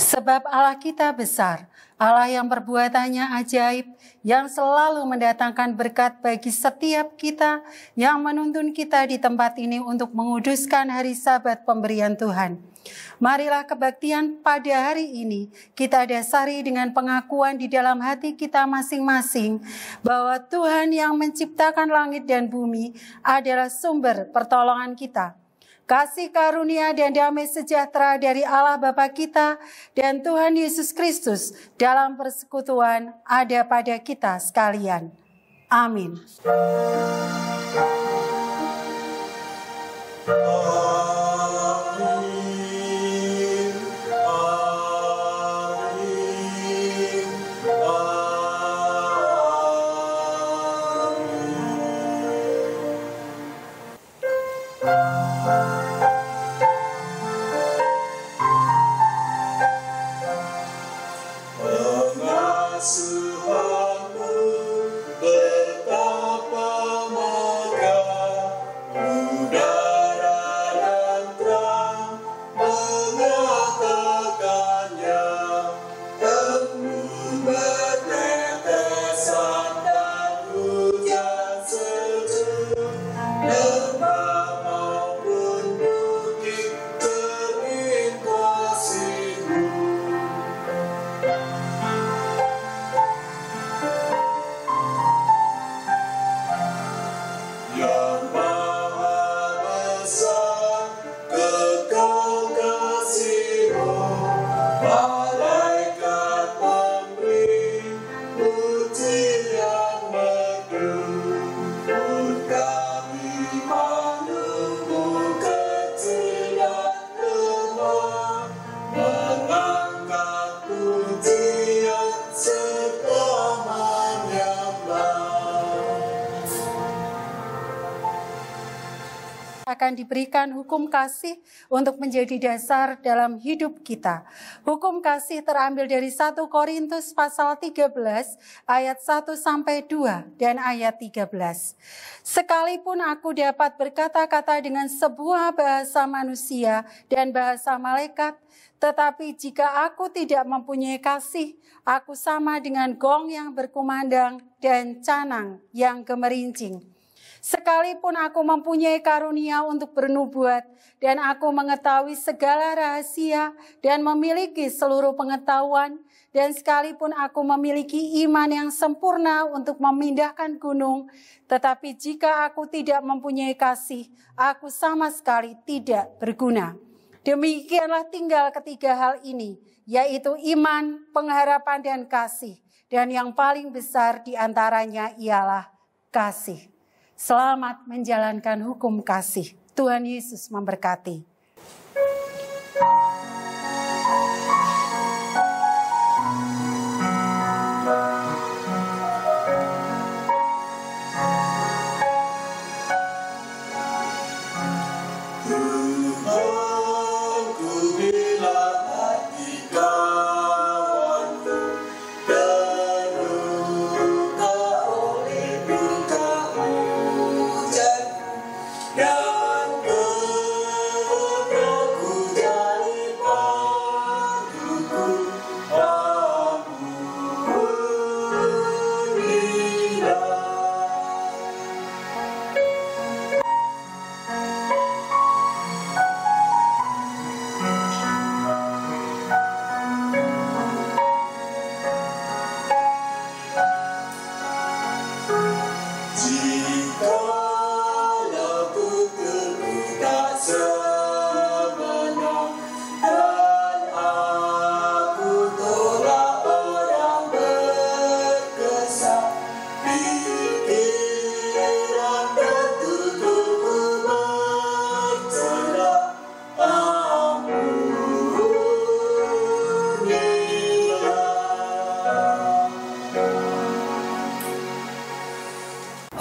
Sebab Allah kita besar, Allah yang perbuatannya ajaib, yang selalu mendatangkan berkat bagi setiap kita, yang menuntun kita di tempat ini untuk menguduskan hari Sabat pemberian Tuhan. Marilah kebaktian pada hari ini kita dasari dengan pengakuan di dalam hati kita masing-masing bahwa Tuhan yang menciptakan langit dan bumi adalah sumber pertolongan kita. Kasih karunia dan damai sejahtera dari Allah Bapa kita dan Tuhan Yesus Kristus dalam persekutuan ada pada kita sekalian. Amin. Akan diberikan hukum kasih untuk menjadi dasar dalam hidup kita. Hukum kasih terambil dari 1 Korintus pasal 13 ayat 1 sampai 2 dan ayat 13. Sekalipun aku dapat berkata-kata dengan sebuah bahasa manusia dan bahasa malaikat, tetapi jika aku tidak mempunyai kasih, aku sama dengan gong yang berkumandang dan canang yang gemerincing. Sekalipun aku mempunyai karunia untuk bernubuat dan aku mengetahui segala rahasia dan memiliki seluruh pengetahuan, dan sekalipun aku memiliki iman yang sempurna untuk memindahkan gunung, tetapi jika aku tidak mempunyai kasih, aku sama sekali tidak berguna. Demikianlah tinggal ketiga hal ini, yaitu iman, pengharapan, dan kasih. Dan yang paling besar di antaranya ialah kasih. Selamat menjalankan hukum kasih. Tuhan Yesus memberkati.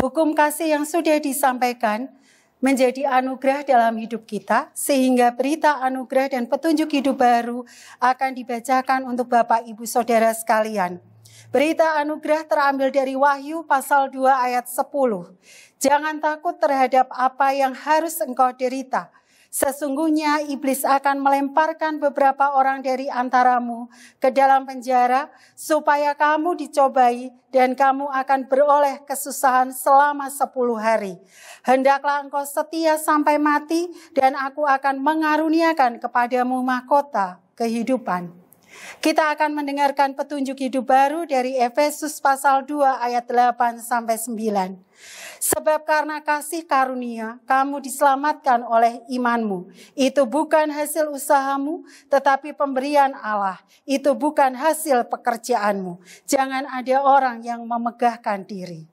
Hukum kasih yang sudah disampaikan menjadi anugerah dalam hidup kita, sehingga berita anugerah dan petunjuk hidup baru akan dibacakan untuk Bapak Ibu Saudara sekalian. Berita anugerah terambil dari Wahyu pasal 2 ayat 10. Jangan takut terhadap apa yang harus engkau derita, Sesungguhnya iblis akan melemparkan beberapa orang dari antaramu ke dalam penjara, supaya kamu dicobai dan kamu akan beroleh kesusahan selama 10 hari. Hendaklah engkau setia sampai mati, dan aku akan mengaruniakan kepadamu mahkota kehidupan. Kita akan mendengarkan petunjuk hidup baru dari Efesus pasal 2 ayat 8-9. Sebab karena kasih karunia, kamu diselamatkan oleh imanmu. Itu bukan hasil usahamu, tetapi pemberian Allah. Itu bukan hasil pekerjaanmu. Jangan ada orang yang memegahkan diri.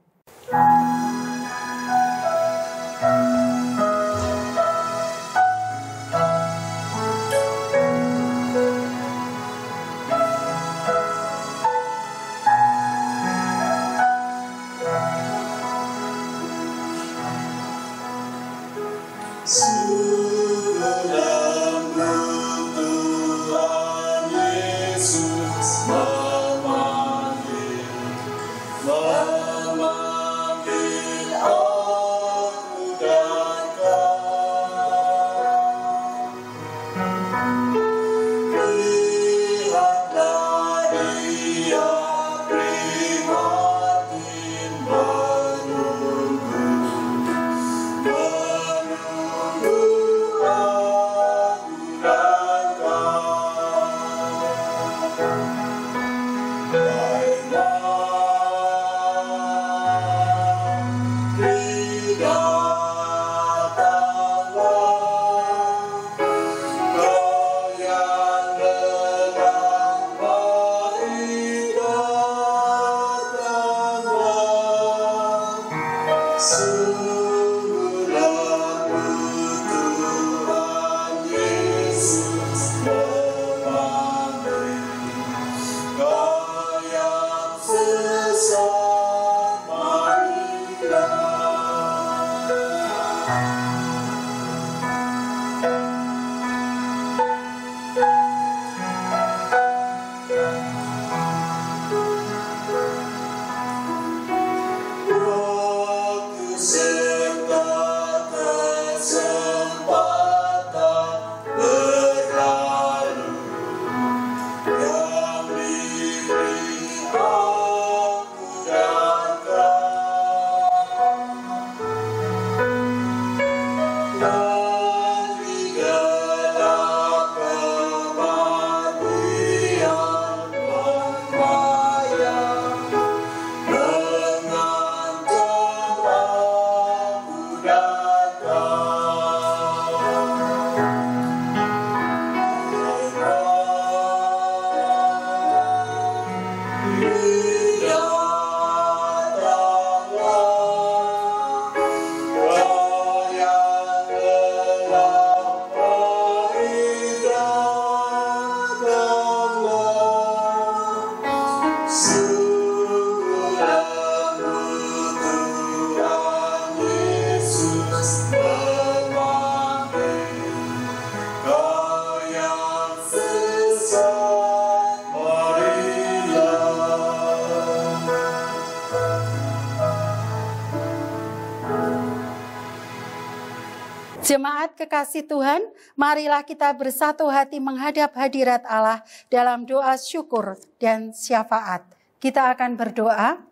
Jemaat kekasih Tuhan, marilah kita bersatu hati menghadap hadirat Allah dalam doa syukur dan syafaat. Kita akan berdoa.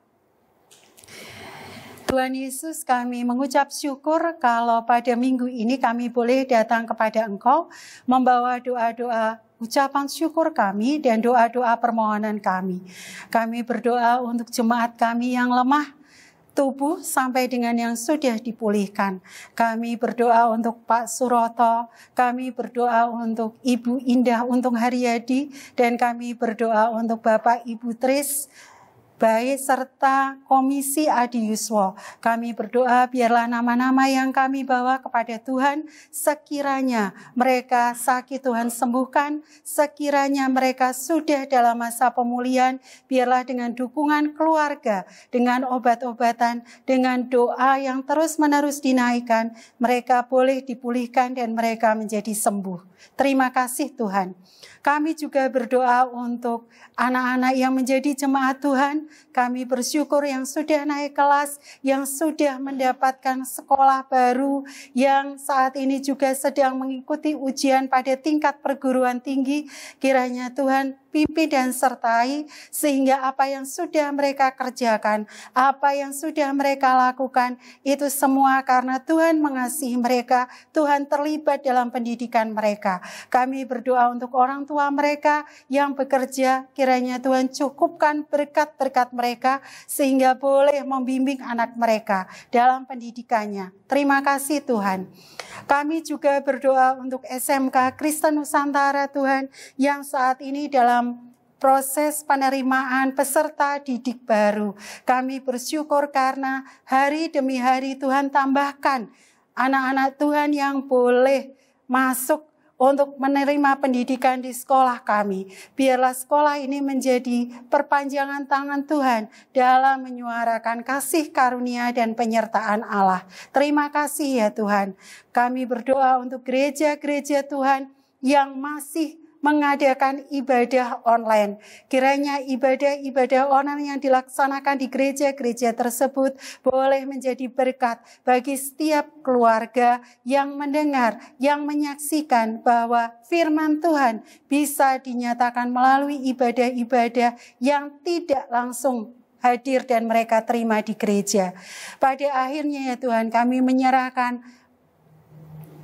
Tuhan Yesus, kami mengucap syukur kalau pada minggu ini kami boleh datang kepada Engkau, membawa doa-doa ucapan syukur kami dan doa-doa permohonan kami. Kami berdoa untuk jemaat kami yang lemah tubuh sampai dengan yang sudah dipulihkan. Kami berdoa untuk Pak Suroto, kami berdoa untuk Ibu Indah Untung Haryadi, dan kami berdoa untuk Bapak Ibu Tris Baik serta Komisi Adi Yuswo. Kami berdoa biarlah nama-nama yang kami bawa kepada Tuhan, sekiranya mereka sakit Tuhan sembuhkan, sekiranya mereka sudah dalam masa pemulihan, biarlah dengan dukungan keluarga, dengan obat-obatan, dengan doa yang terus-menerus dinaikkan, mereka boleh dipulihkan dan mereka menjadi sembuh. Terima kasih Tuhan. Kami juga berdoa untuk anak-anak yang menjadi jemaat Tuhan, Kami bersyukur yang sudah naik kelas, yang sudah mendapatkan sekolah baru, yang saat ini juga sedang mengikuti ujian pada tingkat perguruan tinggi. Kiranya Tuhan pimpin dan sertai, sehingga apa yang sudah mereka kerjakan, apa yang sudah mereka lakukan, itu semua karena Tuhan mengasihi mereka, Tuhan terlibat dalam pendidikan mereka. Kami berdoa untuk orang tua mereka yang bekerja, kiranya Tuhan cukupkan berkat-berkat mereka, sehingga boleh membimbing anak mereka dalam pendidikannya. Terima kasih Tuhan. Kami juga berdoa untuk SMK Kristen Nusantara Tuhan, yang saat ini dalam proses penerimaan peserta didik baru. Kami bersyukur karena hari demi hari Tuhan tambahkan anak-anak Tuhan yang boleh masuk untuk menerima pendidikan di sekolah kami. Biarlah sekolah ini menjadi perpanjangan tangan Tuhan dalam menyuarakan kasih karunia dan penyertaan Allah. Terima kasih ya Tuhan. Kami berdoa untuk gereja-gereja Tuhan yang masih mengadakan ibadah online. Kiranya ibadah-ibadah online yang dilaksanakan di gereja-gereja tersebut boleh menjadi berkat bagi setiap keluarga yang mendengar, yang menyaksikan bahwa firman Tuhan bisa dinyatakan melalui ibadah-ibadah yang tidak langsung hadir dan mereka terima di gereja. Pada akhirnya ya Tuhan, kami menyerahkan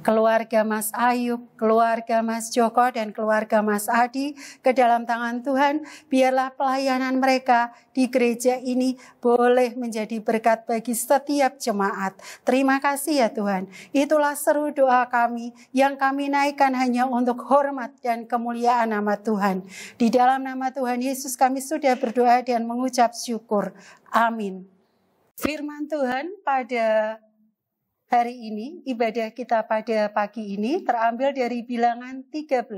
keluarga Mas Ayub, keluarga Mas Joko, dan keluarga Mas Adi ke dalam tangan Tuhan. Biarlah pelayanan mereka di gereja ini boleh menjadi berkat bagi setiap jemaat. Terima kasih ya Tuhan. Itulah seru doa kami yang kami naikkan hanya untuk hormat dan kemuliaan nama Tuhan. Di dalam nama Tuhan Yesus kami sudah berdoa dan mengucap syukur. Amin. Firman Tuhan pada hari ini, ibadah kita pada pagi ini terambil dari Bilangan 13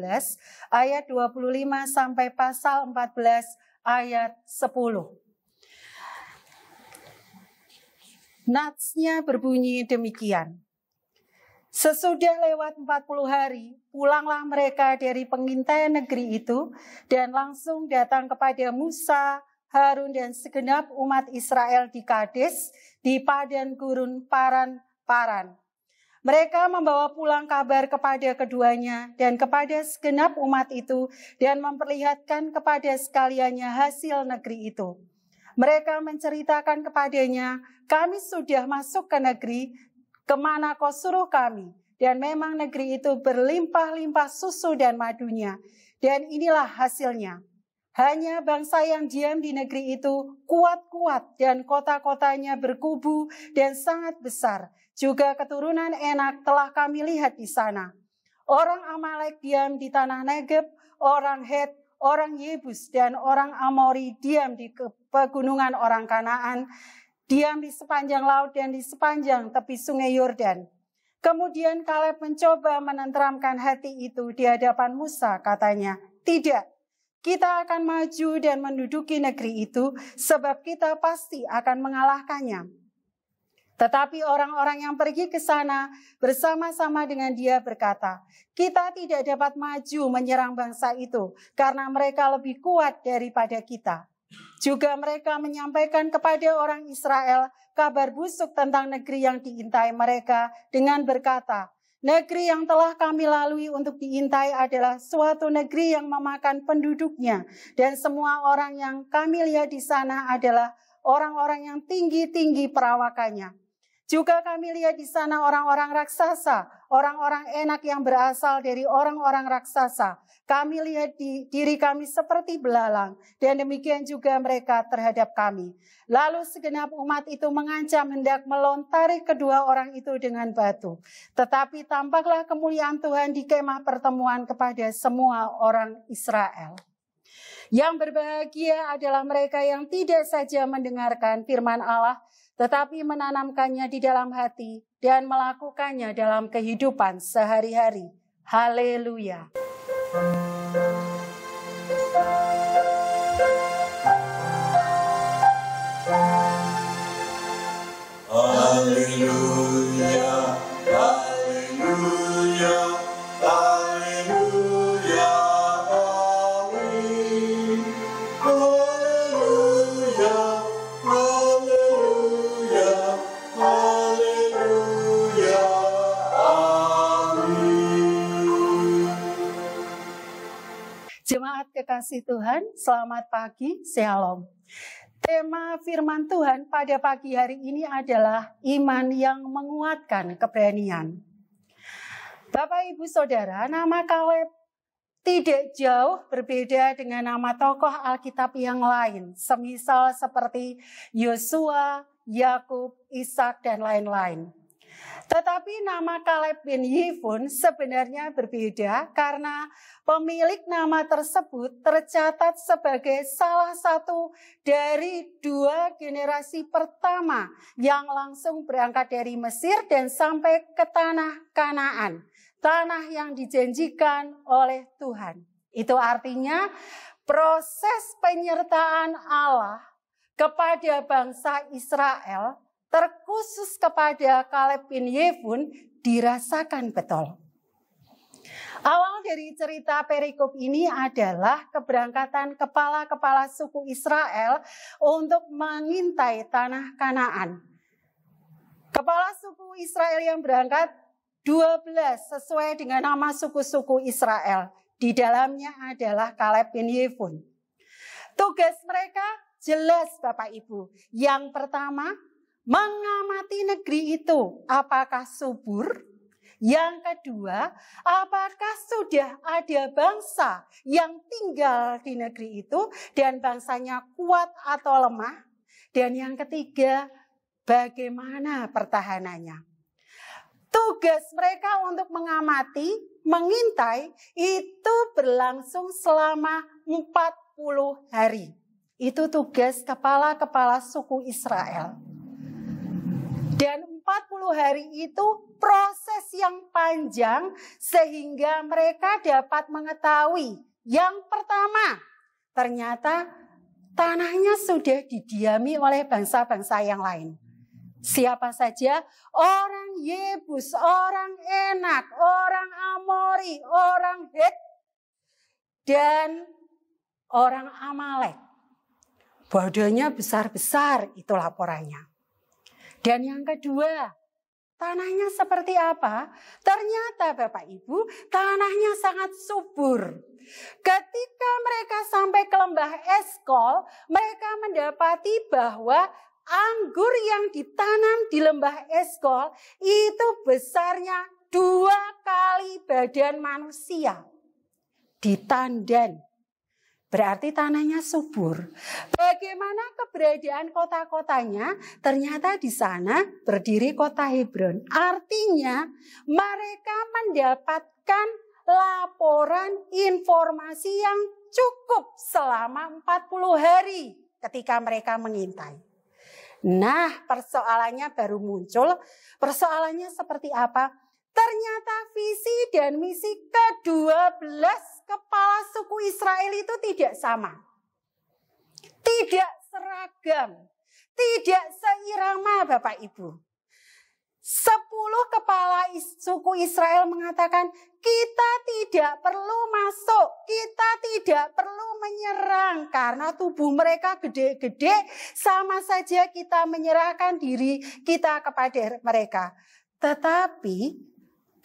ayat 25 sampai pasal 14 ayat 10. Natsnya berbunyi demikian. Sesudah lewat 40 hari, pulanglah mereka dari pengintaian negeri itu dan langsung datang kepada Musa, Harun dan segenap umat Israel di Kades, di padang gurun Paran. Mereka membawa pulang kabar kepada keduanya dan kepada segenap umat itu dan memperlihatkan kepada sekaliannya hasil negeri itu. Mereka menceritakan kepadanya, kami sudah masuk ke negeri kemana kau suruh kami, dan memang negeri itu berlimpah-limpah susu dan madunya, dan inilah hasilnya. Hanya bangsa yang diam di negeri itu kuat-kuat dan kota-kotanya berkubu dan sangat besar. Juga keturunan Enak telah kami lihat di sana. Orang Amalek diam di tanah Negeb, orang Het, orang Yebus, dan orang Amori diam di pegunungan orang Kanaan, diam di sepanjang laut dan di sepanjang tepi sungai Yordan. Kemudian Kaleb mencoba menenteramkan hati itu di hadapan Musa, katanya, tidak, kita akan maju dan menduduki negeri itu, sebab kita pasti akan mengalahkannya. Tetapi orang-orang yang pergi ke sana bersama-sama dengan dia berkata, kita tidak dapat maju menyerang bangsa itu karena mereka lebih kuat daripada kita. Juga mereka menyampaikan kepada orang Israel kabar busuk tentang negeri yang diintai mereka dengan berkata, negeri yang telah kami lalui untuk diintai adalah suatu negeri yang memakan penduduknya, dan semua orang yang kami lihat di sana adalah orang-orang yang tinggi-tinggi perawakannya. Juga kami lihat di sana orang-orang raksasa, orang-orang Enak yang berasal dari orang-orang raksasa. Kami lihat diri kami seperti belalang, dan demikian juga mereka terhadap kami. Lalu segenap umat itu mengancam hendak melontari kedua orang itu dengan batu. Tetapi tampaklah kemuliaan Tuhan di kemah pertemuan kepada semua orang Israel. Yang berbahagia adalah mereka yang tidak saja mendengarkan firman Allah, tetapi menanamkannya di dalam hati dan melakukannya dalam kehidupan sehari-hari. Haleluya. Haleluya, haleluya, haleluya, amin. Haleluya. kasih Tuhan, selamat pagi, Shalom. Tema firman Tuhan pada pagi hari ini adalah iman yang menguatkan keberanian. Bapak, Ibu, Saudara, nama Kaleb tidak jauh berbeda dengan nama tokoh Alkitab yang lain, semisal seperti Yosua, Yakub, Ishak, dan lain-lain. Tetapi nama Kaleb bin Yefun sebenarnya berbeda karena pemilik nama tersebut tercatat sebagai salah satu dari 2 generasi pertama yang langsung berangkat dari Mesir dan sampai ke tanah Kanaan, tanah yang dijanjikan oleh Tuhan. Itu artinya proses penyertaan Allah kepada bangsa Israel terkhusus kepada Kaleb bin Yefun dirasakan betul. Awal dari cerita perikop ini adalah keberangkatan kepala-kepala suku Israel untuk mengintai tanah Kanaan. Kepala suku Israel yang berangkat 12 sesuai dengan nama suku-suku Israel. Di dalamnya adalah Kaleb bin Yefun. Tugas mereka jelas Bapak Ibu. Yang pertama, mengamati negeri itu apakah subur. Yang kedua, apakah sudah ada bangsa yang tinggal di negeri itu dan bangsanya kuat atau lemah. Dan yang ketiga, bagaimana pertahanannya. Tugas mereka untuk mengamati, mengintai itu berlangsung selama 40 hari. Itu tugas kepala-kepala suku Israel. Dan 40 hari itu proses yang panjang sehingga mereka dapat mengetahui. Yang pertama, ternyata tanahnya sudah didiami oleh bangsa-bangsa yang lain. Siapa saja? Orang Yebus, orang Enak, orang Amori, orang Het, dan orang Amalek. Badannya besar-besar, itu laporannya. Dan yang kedua, tanahnya seperti apa? Ternyata Bapak Ibu, tanahnya sangat subur. Ketika mereka sampai ke lembah Eskol, mereka mendapati bahwa anggur yang ditanam di lembah Eskol itu besarnya 2 kali badan manusia. Ditandan. Berarti tanahnya subur. Bagaimana keberadaan kota-kotanya? Ternyata di sana berdiri kota Hebron. Artinya mereka mendapatkan laporan informasi yang cukup selama 40 hari ketika mereka mengintai. Nah, persoalannya baru muncul. Persoalannya seperti apa? Ternyata visi dan misi ke-12 kepala suku Israel itu tidak sama. Tidak seragam. Tidak seirama Bapak Ibu. 10 kepala suku Israel mengatakan, kita tidak perlu masuk, kita tidak perlu menyerang. Karena tubuh mereka gede-gede, sama saja kita menyerahkan diri kita kepada mereka. Tetapi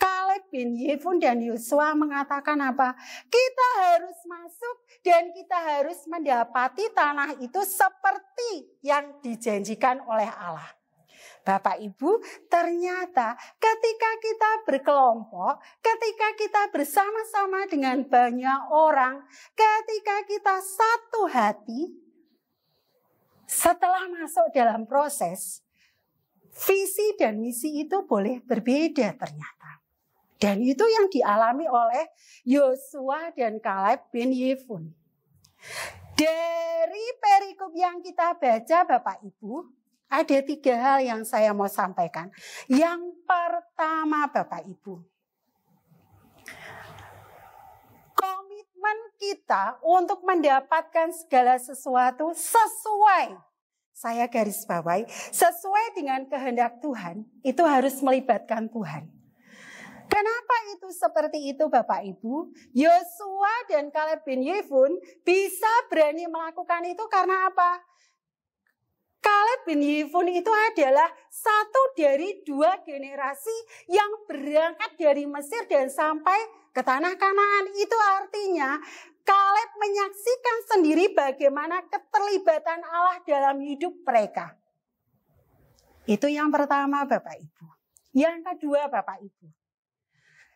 Kaleb bin Yefun dan Yosua mengatakan apa? Kita harus masuk dan kita harus mendapati tanah itu seperti yang dijanjikan oleh Allah. Bapak Ibu, ternyata ketika kita berkelompok, ketika kita bersama-sama dengan banyak orang, ketika kita satu hati, setelah masuk dalam proses, visi dan misi itu boleh berbeda ternyata. Dan itu yang dialami oleh Yosua dan Kaleb bin Yefun. Dari perikop yang kita baca Bapak Ibu, ada 3 hal yang saya mau sampaikan. Yang pertama Bapak Ibu, komitmen kita untuk mendapatkan segala sesuatu sesuai, saya garis bawahi, sesuai dengan kehendak Tuhan, itu harus melibatkan Tuhan. Kenapa itu seperti itu Bapak Ibu? Yosua dan Kaleb bin Yefun bisa berani melakukan itu karena apa? Kaleb bin Yefun itu adalah satu dari 2 generasi yang berangkat dari Mesir dan sampai ke tanah Kanaan. Itu artinya Kaleb menyaksikan sendiri bagaimana keterlibatan Allah dalam hidup mereka. Itu yang pertama Bapak Ibu. Yang kedua Bapak Ibu.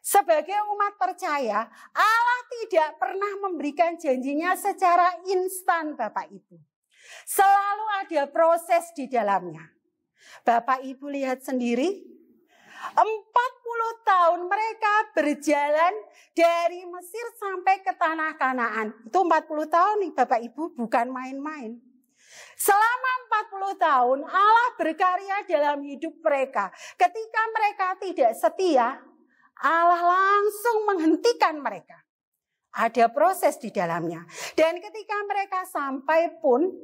Sebagai umat percaya, Allah tidak pernah memberikan janjinya secara instan Bapak Ibu. Selalu ada proses di dalamnya. Bapak Ibu lihat sendiri, 40 tahun mereka berjalan dari Mesir sampai ke tanah Kanaan. Itu 40 tahun nih Bapak Ibu, bukan main-main. Selama 40 tahun Allah berkarya dalam hidup mereka. Ketika mereka tidak setia, Allah langsung menghentikan mereka. Ada proses di dalamnya. Dan ketika mereka sampai pun,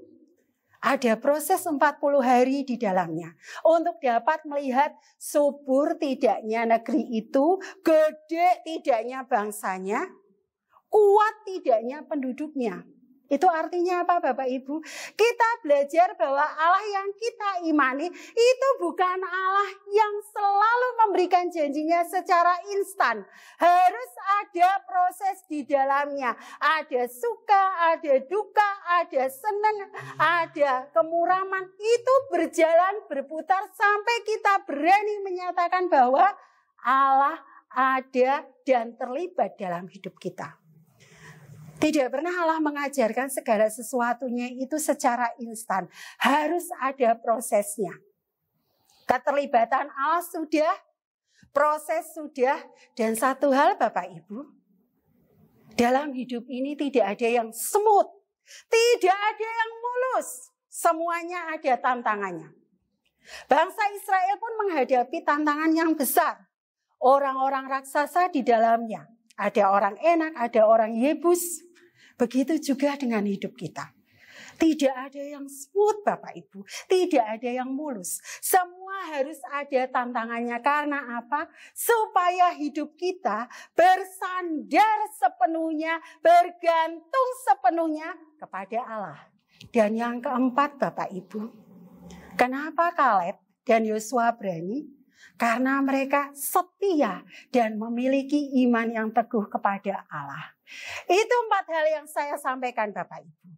ada proses 40 hari di dalamnya. Untuk dapat melihat subur tidaknya negeri itu, gede tidaknya bangsanya, kuat tidaknya penduduknya. Itu artinya apa Bapak Ibu? Kita belajar bahwa Allah yang kita imani itu bukan Allah yang selalu memberikan janjinya secara instan. Harus ada proses di dalamnya. Ada suka, ada duka, ada senang, ada kemuraman. Itu berjalan berputar sampai kita berani menyatakan bahwa Allah ada dan terlibat dalam hidup kita. Tidak pernah Allah mengajarkan segala sesuatunya itu secara instan. Harus ada prosesnya. Keterlibatan Allah sudah, proses sudah, dan satu hal Bapak Ibu, dalam hidup ini tidak ada yang smooth, tidak ada yang mulus, semuanya ada tantangannya. Bangsa Israel pun menghadapi tantangan yang besar. Orang-orang raksasa di dalamnya, ada orang enak, ada orang Yebus. Begitu juga dengan hidup kita. Tidak ada yang smooth Bapak Ibu. Tidak ada yang mulus. Semua harus ada tantangannya. Karena apa? Supaya hidup kita bersandar sepenuhnya, bergantung sepenuhnya kepada Allah. Dan yang keempat Bapak Ibu. Kenapa Kaleb dan Yosua berani? Karena mereka setia dan memiliki iman yang teguh kepada Allah. Itu 4 hal yang saya sampaikan Bapak Ibu.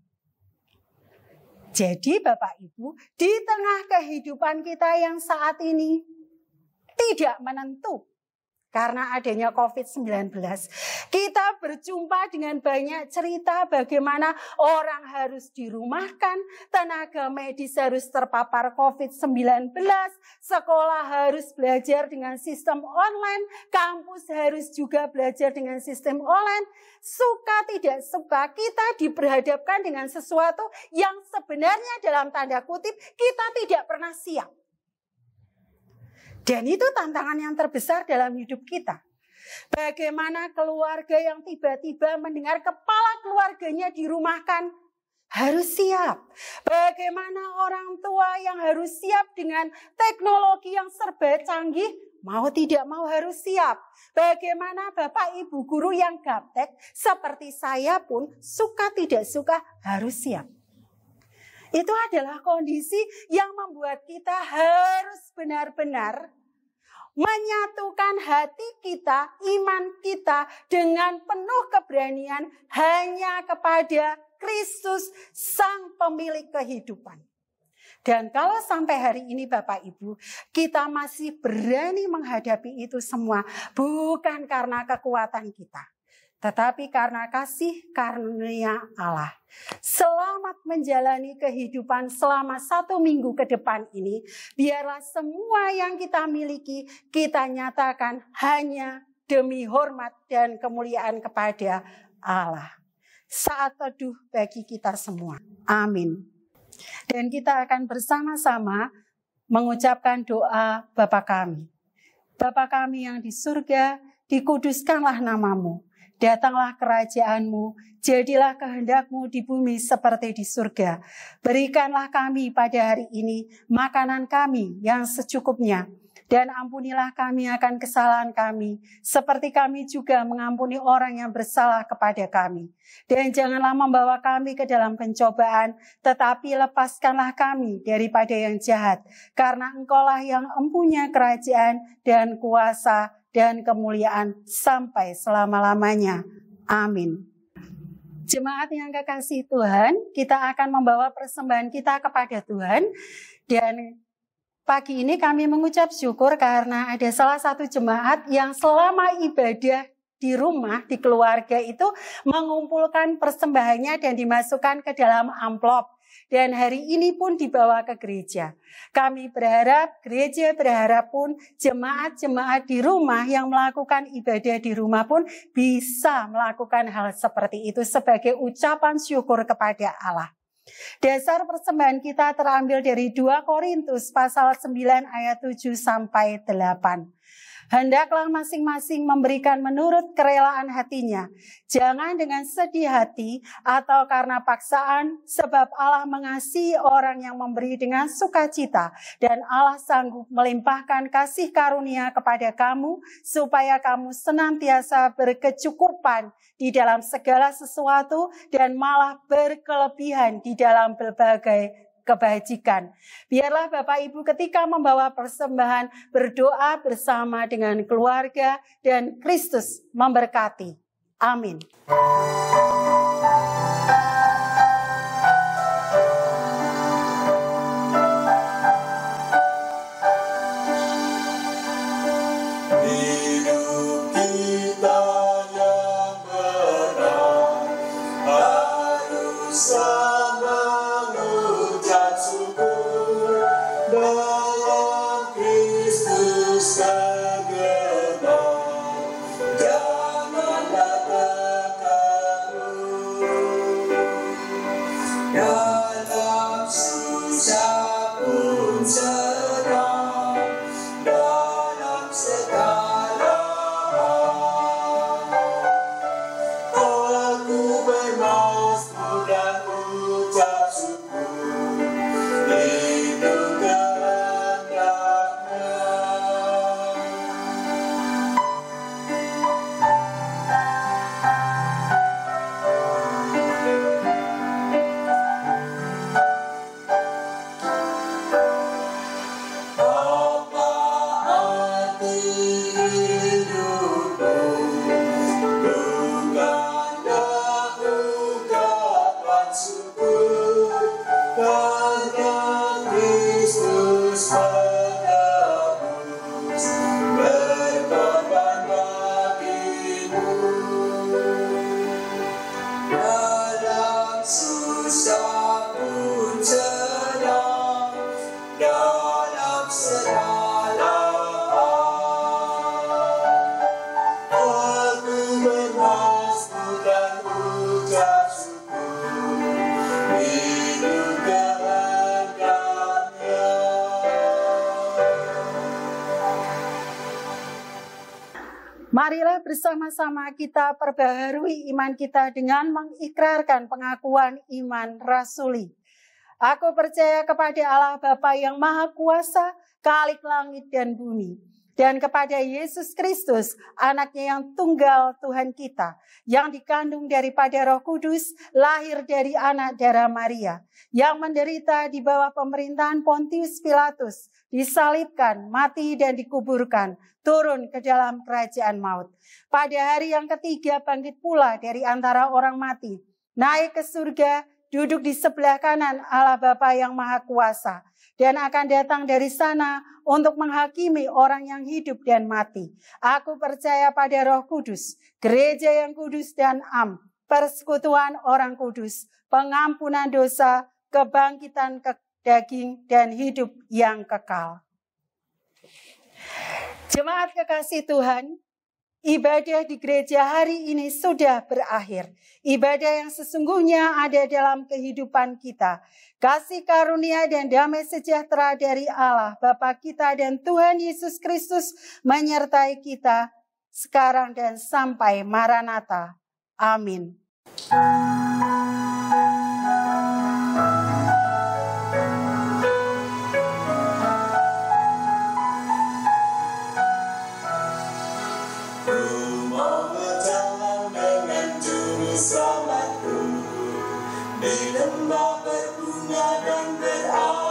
Jadi Bapak Ibu, di tengah kehidupan kita yang saat ini tidak menentu karena adanya COVID-19, kita berjumpa dengan banyak cerita bagaimana orang harus dirumahkan, tenaga medis harus terpapar COVID-19, sekolah harus belajar dengan sistem online, kampus harus juga belajar dengan sistem online. Suka tidak suka, kita diperhadapkan dengan sesuatu yang sebenarnya dalam tanda kutip kita tidak pernah siap. Dan itu tantangan yang terbesar dalam hidup kita. Bagaimana keluarga yang tiba-tiba mendengar kepala keluarganya dirumahkan harus siap. Bagaimana orang tua yang harus siap dengan teknologi yang serba canggih, mau tidak mau harus siap. Bagaimana Bapak Ibu guru yang gaptek seperti saya pun suka tidak suka harus siap. Itu adalah kondisi yang membuat kita harus benar-benar menyatukan hati kita, iman kita dengan penuh keberanian hanya kepada Kristus, Sang Pemilik kehidupan. Dan kalau sampai hari ini Bapak Ibu, kita masih berani menghadapi itu semua, bukan karena kekuatan kita, tetapi karena kasih karunia Allah. Selamat menjalani kehidupan selama 1 minggu ke depan ini. Biarlah semua yang kita miliki kita nyatakan hanya demi hormat dan kemuliaan kepada Allah. Saat teduh bagi kita semua. Amin. Dan kita akan bersama-sama mengucapkan doa Bapa kami. Bapa kami yang di surga, dikuduskanlah namamu. Datanglah kerajaan-Mu, jadilah kehendak-Mu di bumi seperti di surga. Berikanlah kami pada hari ini makanan kami yang secukupnya. Dan ampunilah kami akan kesalahan kami, seperti kami juga mengampuni orang yang bersalah kepada kami. Dan janganlah membawa kami ke dalam pencobaan, tetapi lepaskanlah kami daripada yang jahat. Karena Engkaulah yang empunya kerajaan dan kuasa dan kemuliaan sampai selama-lamanya. Amin. Jemaat yang kekasih Tuhan, kita akan membawa persembahan kita kepada Tuhan. Dan pagi ini kami mengucap syukur karena ada salah satu jemaat yang selama ibadah di rumah, di keluarga itu mengumpulkan persembahannya dan dimasukkan ke dalam amplop. Dan hari ini pun dibawa ke gereja. Kami berharap, gereja berharap pun jemaat-jemaat di rumah yang melakukan ibadah di rumah pun bisa melakukan hal seperti itu sebagai ucapan syukur kepada Allah. Dasar persembahan kita terambil dari 2 Korintus pasal 9 ayat 7 sampai 8. Hendaklah masing-masing memberikan menurut kerelaan hatinya. Jangan dengan sedih hati atau karena paksaan, sebab Allah mengasihi orang yang memberi dengan sukacita. Dan Allah sanggup melimpahkan kasih karunia kepada kamu, supaya kamu senantiasa berkecukupan di dalam segala sesuatu dan malah berkelebihan di dalam berbagai kebajikan. Biarlah Bapak Ibu ketika membawa persembahan berdoa bersama dengan keluarga dan Kristus memberkati. Amin. Marilah bersama-sama kita perbaharui iman kita dengan mengikrarkan pengakuan iman rasuli. Aku percaya kepada Allah Bapa yang Maha Kuasa, Khalik langit dan bumi, dan kepada Yesus Kristus, anaknya yang tunggal Tuhan kita, yang dikandung daripada Roh Kudus, lahir dari anak darah Maria, yang menderita di bawah pemerintahan Pontius Pilatus, disalibkan, mati dan dikuburkan, turun ke dalam kerajaan maut. Pada hari yang ketiga bangkit pula dari antara orang mati, naik ke surga, duduk di sebelah kanan Allah Bapa yang Maha Kuasa, dan akan datang dari sana untuk menghakimi orang yang hidup dan mati. Aku percaya pada Roh Kudus, gereja yang kudus dan am, persekutuan orang kudus, pengampunan dosa, kebangkitan daging, dan hidup yang kekal. Jemaat kekasih Tuhan, ibadah di gereja hari ini sudah berakhir. Ibadah yang sesungguhnya ada dalam kehidupan kita. Kasih karunia dan damai sejahtera dari Allah, Bapa kita dan Tuhan Yesus Kristus menyertai kita sekarang dan sampai Maranatha. Amin. Selamatku di lembah berbunga dan berawal.